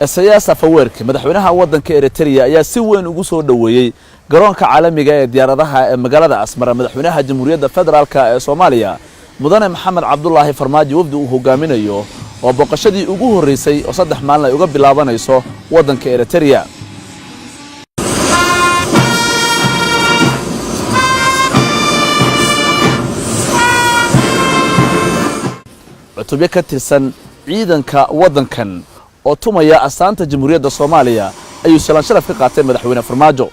Isaias Afwerki madaxweynaha waddanka Eritrea ayaa si weyn ugu soo dhaweeyay garoonka caalamiga ee diyaaradaha ee magaalada Asmara madaxweynaha Jamhuuriyadda Federaalka ee Soomaaliya mudane Maxamed Cabdullaahi Farmaajo wafdi uu hogaaminayo oo boqoshadii ugu horeysay oo 3 maalin ay uga bilaabanayso waddanka Eritrea. cutubyo ka tirsan ciidanka waddankan oo tumaya astaanta Jamhuuriyadda Soomaaliya ayuu salaan sharaf ka qaatay madaxweyne Farmaajo.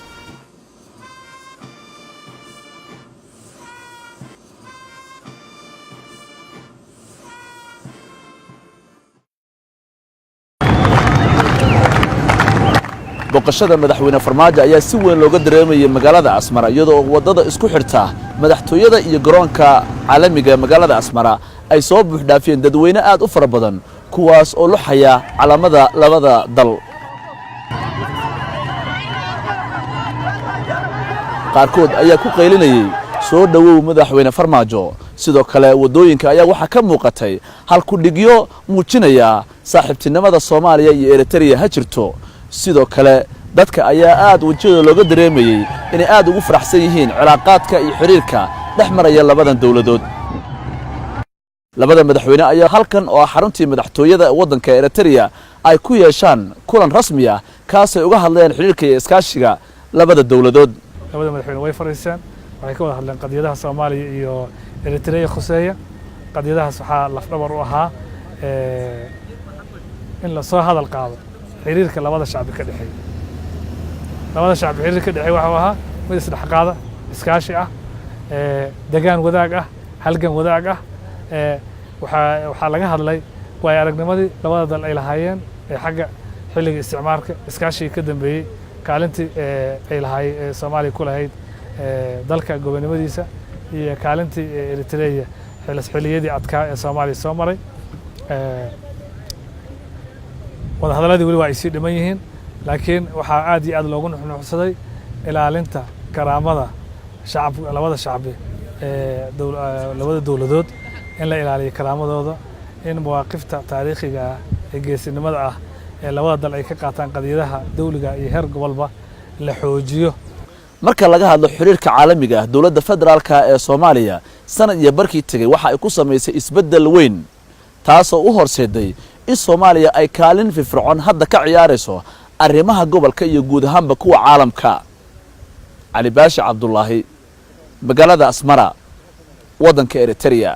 boqoshada madaxweyne Farmaajo ayaa si weyn looga dareemayay magaalada Asmara iyadoo wadada isku xirta madaxtooyada iyo garoonka caalamiga magaalada Asmara ay soo buux dhaafiyeen dadweyne aad u fara badan kuwaas oo luxaya calaamada labada dal. qaarkood ayaa ku qaylinayay soo dhawow madaxweyne Farmaajo. sidoo kale wadooyinka ayaa waxa ka muuqatay hal ku dhigyo muujinaya saaxiibtinimada Soomaaliya iyo Eritrea ha jirto. sidoo kale dadka ayaa aad wajiyada looga dareemayay inay aad ugu faraxsan yihiin cilaaqaadka iyo xiriirka dhexmaraya labadan dawladood. labada madaxweyne ayaa halkan oo xaruntii madaxtooyada waddanka Eritrea ay ku yeeshaan kulan rasmi ah kaas ay uga hadlayaan xiriirka iyo iskaashiga labada dawladood. labada madaxweyne way fariiseen waxay ka wada hadleen qadiyadaha Soomaaliya iyo Eritrea khuseeya. qadiyadahaas waxaa lafdhabar u ahaa in la soo hadal qaado xiriirka labada shacbi ka dhaxeeya. labada shacbi xiriirka ka dhaxeeya waxa ahaa mid isdhexqaada iskaashi ah degaan wadaag ah halgan wadaag ah. waxaa laga hadlay way aragnimadii labada dal ay lahaayeen xagga xilliga isticmaalka iskaashiga ka dambeeyay kaalintii ay lahaayeen Soomaaliya ku lahayd dalka gobonimadiisa iyo kaalintii Eritrea xilliyadii adkaa ee Soomaaliya soo maray. wada hadalladii wali waa ay sii dhiman yihiin laakiin waxaa aad iyo aad loogu nuxnuxsaday ilaalinta karaamada shacabka labada shacbi labada dawladood in la ilaaliyo karaamadooda in mawaaqifta taariikhiga ee geesinimada ah ee labada dal ay ka qaataan qadiyadaha dawliga iyo heer gobolba la xoojiyo. marka laga hadlo xiriirka caalamiga ah dawladda federaalka ee Soomaaliya sanad iyo barkii tagay waxa ay ku sameysay isbedel weyn taasoo u horseeday in Soomaaliya ay kaalin firfircoon hadda ka ciyaarayso arrimaha gobolka iyo guud ahaanba kuwa caalamka. Ali Baashi Cabdullaahi magaalada Asmara waddanka Eritrea.